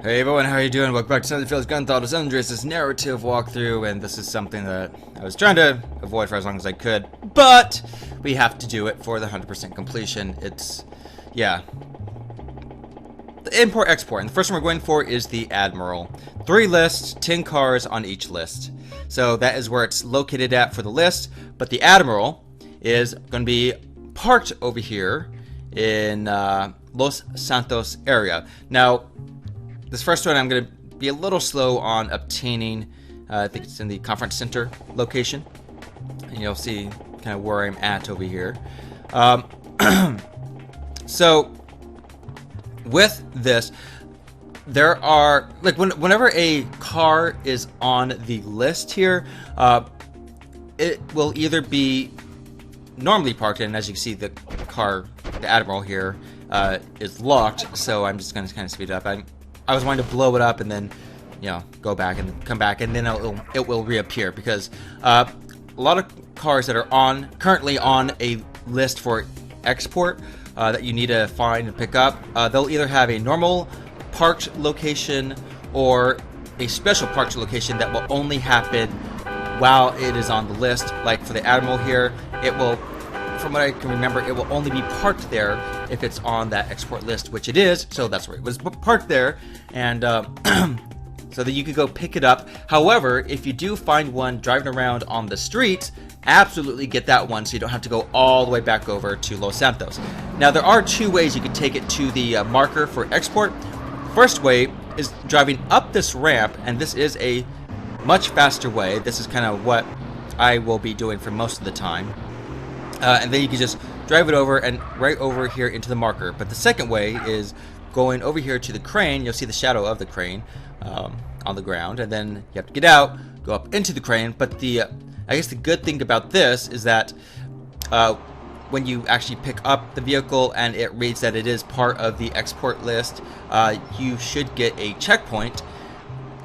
Hey everyone, how are you doing? Welcome back to Sentinel's Gun Thought. It's Andreas' narrative walkthrough, and this is something that I was trying to avoid for as long as I could, but we have to do it for the 100% completion. Yeah. The import-export, and the first one we're going for is the Admiral. 3 lists, 10 cars on each list. So that is where it's located at for the list, but the Admiral is going to be parked over here in Los Santos area. Now, this first one I'm going to be a little slow on obtaining. I think it's in the conference center location. And you'll see kind of where I'm at over here. So with this, there are, like, whenever a car is on the list here, it will either be normally parked in. As you can see, the car, the Admiral here, is locked. So I'm just going to kind of speed it up. I was wanting to blow it up and then, you know, go back and come back, and then it will reappear, because a lot of cars that are currently on a list for export that you need to find and pick up, they'll either have a normal parked location or a special parked location that will only happen while it is on the list. Like for the Admiral here, it will, from what I can remember, it will only be parked there if it's on that export list, which it is. So that's where it was parked there, and so that you could go pick it up. However, if you do find one driving around on the street, absolutely get that one, so you don't have to go all the way back over to Los Santos. Now, there are 2 ways you can take it to the marker for export. First way is driving up this ramp, and this is a much faster way. This is kind of what I will be doing for most of the time. And then you can just drive it over and right over here into the marker. But the second way is going over here to the crane. You'll see the shadow of the crane on the ground, and then you have to get out, go up into the crane. But I guess the good thing about this is that when you actually pick up the vehicle and it reads that it is part of the export list, you should get a checkpoint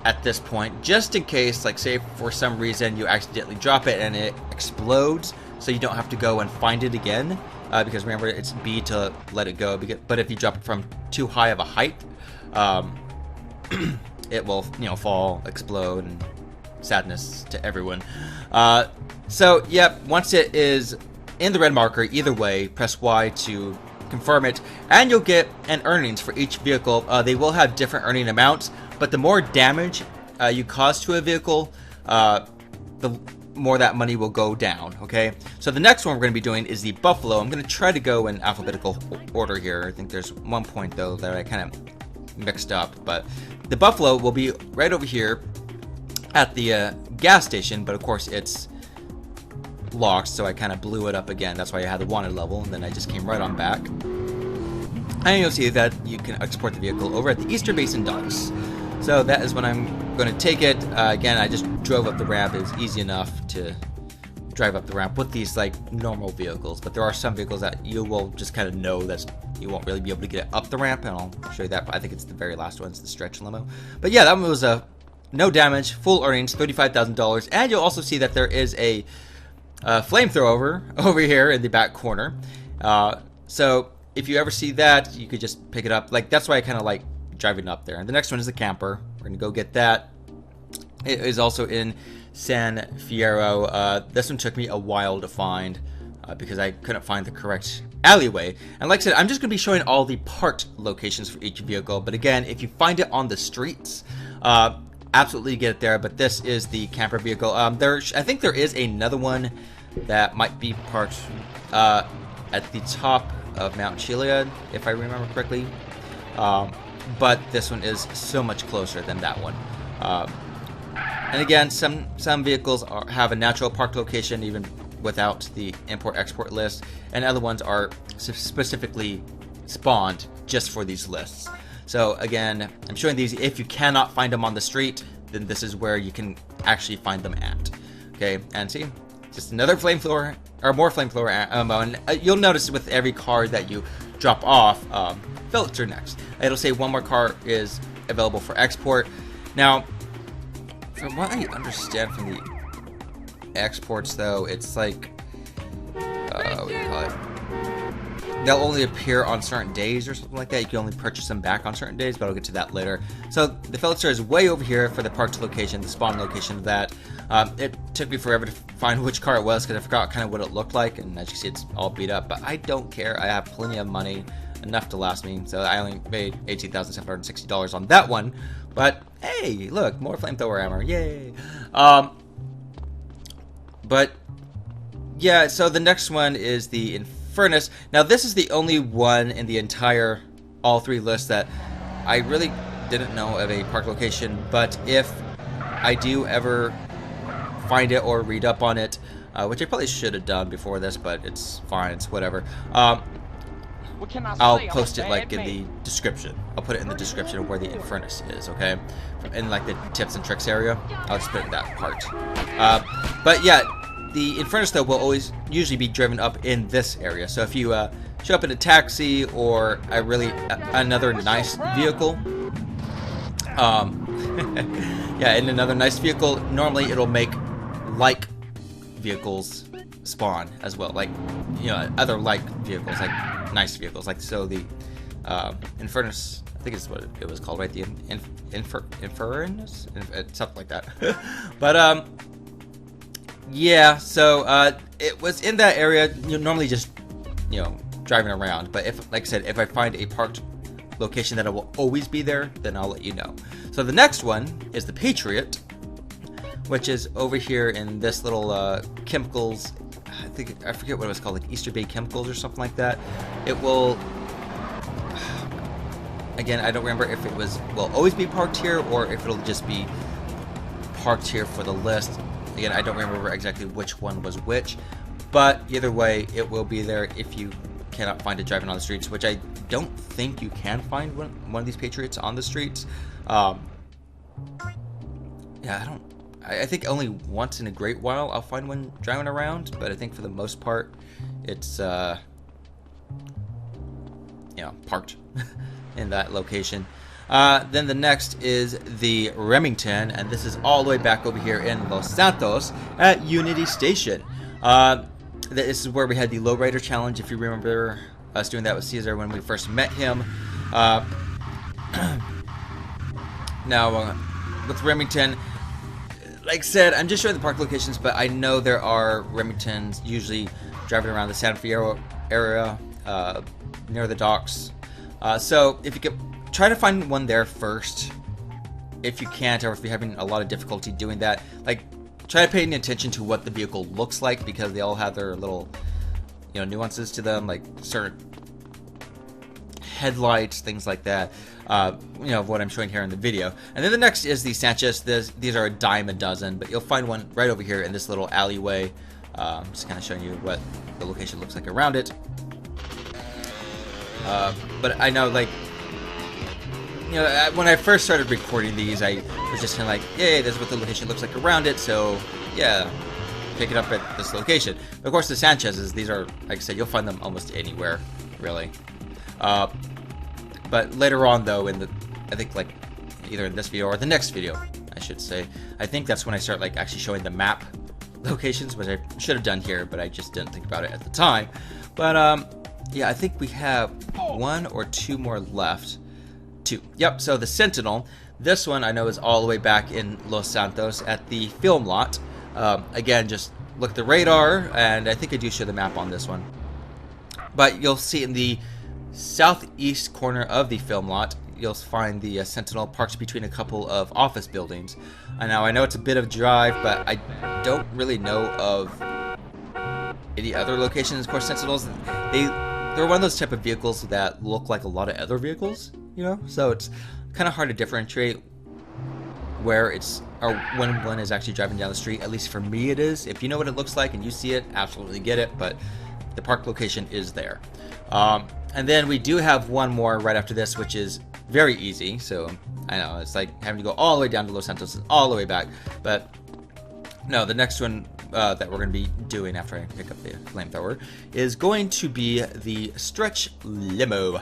at this point, just in case, like, say for some reason you accidentally drop it and it explodes, so you don't have to go and find it again, because remember, it's B to let it go. But if you drop it from too high of a height, it will, you know, fall, explode, and sadness to everyone. So yep, once it is in the red marker, either way, press Y to confirm it, and you'll get an earnings for each vehicle. They will have different earning amounts, but the more damage you cause to a vehicle, the more that money will go down. Okay, so the next one we're going to be doing is the Buffalo. I'm going to try to go in alphabetical order here. I think there's one point though that I kind of mixed up, but the Buffalo will be right over here at the gas station, but of course it's locked, so I kind of blew it up again. That's why I had the wanted level, and then I just came right on back. And you'll see that you can export the vehicle over at the Eastern Basin docks. So that is when I'm going to take it. Again, I just drove up the ramp. It was easy enough to drive up the ramp with these, like, normal vehicles, but there are some vehicles that you will just kind of know that you won't really be able to get it up the ramp, and I'll show you that. But I think it's the very last one. It's the stretch limo. But yeah, that one was no damage, full earnings, $35,000, and you'll also see that there is a flamethrower over here in the back corner. So if you ever see that, you could just pick it up. Like, that's why I kind of like driving up there. And the next one is the camper. We're gonna go get that. It is also in San Fierro. This one took me a while to find because I couldn't find the correct alleyway. And like I said, I'm just gonna be showing all the parked locations for each vehicle. But again, if you find it on the streets, absolutely get it there. But this is the camper vehicle. I think there is another one that might be parked at the top of Mount Chiliad, if I remember correctly. But this one is so much closer than that one. And again, some vehicles have a natural park location even without the import-export list, and other ones are specifically spawned just for these lists. So again, I'm showing these. If you cannot find them on the street, then this is where you can actually find them at. Okay, and see, just another flamethrower, or more flamethrower ammo. And you'll notice with every car that you drop off, filter next. It'll say one more car is available for export. Now, from what I understand from the exports, though, it's like, what do you call it? they'll only appear on certain days or something like that. You can only purchase them back on certain days, but I'll get to that later. So the Felix is way over here for the parked location, the spawn location of that. It took me forever to find which car it was because I forgot kind of what it looked like, and as you can see, it's all beat up, but I don't care. I have plenty of money, enough to last me, so I only paid $18,760 on that one. But hey, look, more flamethrower ammo, yay! But yeah, so the next one is the Infernus. Now this is the only one in the entire all three lists that I really didn't know of a park location, but if I do ever find it or read up on it, which I probably should have done before this, but it's fine, it's whatever. I'll post it like in the description. I'll put it in the description of where the Infernus is, okay? In like the tips and tricks area. I'll just put it in that part. But yeah, the Infernus though will usually be driven up in this area. So if you show up in a taxi or another nice vehicle, yeah, in another nice vehicle, normally it'll make like vehicles spawn as well, like, you know, other like vehicles, like nice vehicles, like, so the Infernus, I think is what it was called, right? The Infernus, something like that. But yeah, so it was in that area. You normally just, you know, driving around, but if, like I said, if I find a parked location that it will always be there, then I'll let you know. So the next one is the Patriot, which is over here in this little chemicals, I forget what it was called, like Easter Bay Chemicals or something like that. It will, again, I don't remember if it will always be parked here or if it'll just be parked here for the list. Again, I don't remember exactly which one was which, but either way, it will be there if you cannot find it driving on the streets, which I don't think you can find one of these Patriots on the streets. Yeah, I think only once in a great while I'll find one driving around, but I think for the most part, it's, you know, parked in that location. Then the next is the Remington, and this is all the way back over here in Los Santos at Unity Station. This is where we had the Lowrider Challenge, if you remember us doing that with Caesar when we first met him. Now, with Remington, like I said, I'm just showing the park locations, but I know there are Remingtons usually driving around the San Fierro area, near the docks. So if you could try to find one there first, if you can't, or if you're having a lot of difficulty doing that, like, try to pay attention to what the vehicle looks like, because they all have their little, you know, nuances to them, like certain headlights, things like that. You know, of what I'm showing here in the video. And then the next is the Sanchez. These are a dime a dozen, but you'll find one right over here in this little alleyway. Just kind of showing you what the location looks like around it. But I know, like, you know, when I first started recording these, I was just kind of like, yay, this is what the location looks like around it, so yeah, pick it up at this location. But of course, the Sanchez's, these are, like I said, you'll find them almost anywhere, really. But later on, though, I think, like, either in this video or the next video, I should say, I think that's when I start, like, actually showing the map locations, which I should have done here, but I just didn't think about it at the time. But, yeah, I think we have one or two more left. Two. Yep, so the Sentinel, this one I know is all the way back in Los Santos at the film lot. Again, just look at the radar, and I think I do show the map on this one. But you'll see in the southeast corner of the film lot, you'll find the Sentinel parked between a couple of office buildings. Now, I know it's a bit of a drive, but I don't really know of any other locations. Of course, Sentinels, they're one of those type of vehicles that look like a lot of other vehicles, you know? So it's kind of hard to differentiate where it's, or when one is actually driving down the street. At least for me it is. If you know what it looks like and you see it, absolutely get it, but the park location is there. And then we do have one more right after this, which is very easy. So I know it's like having to go all the way down to Los Santos and all the way back. But no, the next one that we're going to be doing after I pick up the flamethrower is going to be the Stretch Limo.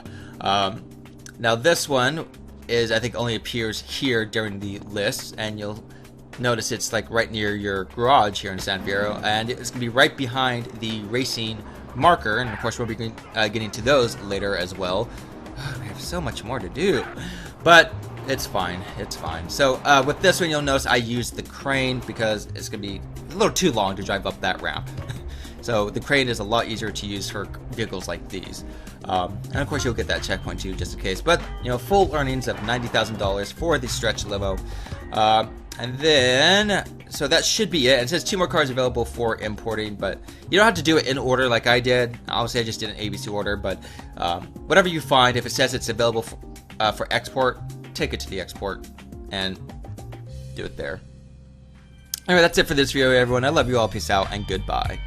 Now this one is, I think, only appears here during the list, and you'll notice it's like right near your garage here in San Fierro, and it's going to be right behind the racing marker, and of course we'll be getting to those later as well. We have so much more to do, but it's fine. It's fine. So with this one, you'll notice I used the crane because it's gonna be a little too long to drive up that ramp. So the crane is a lot easier to use for vehicles like these. And of course you'll get that checkpoint too, just in case. But, you know, full earnings of $90,000 for the stretch limo. And then, so that should be it. It says 2 more cars available for importing, but you don't have to do it in order like I did. Obviously I just did an ABC order, but whatever you find, if it says it's available for export, take it to the export and do it there. Anyway, that's it for this video, everyone. I love you all. Peace out and goodbye.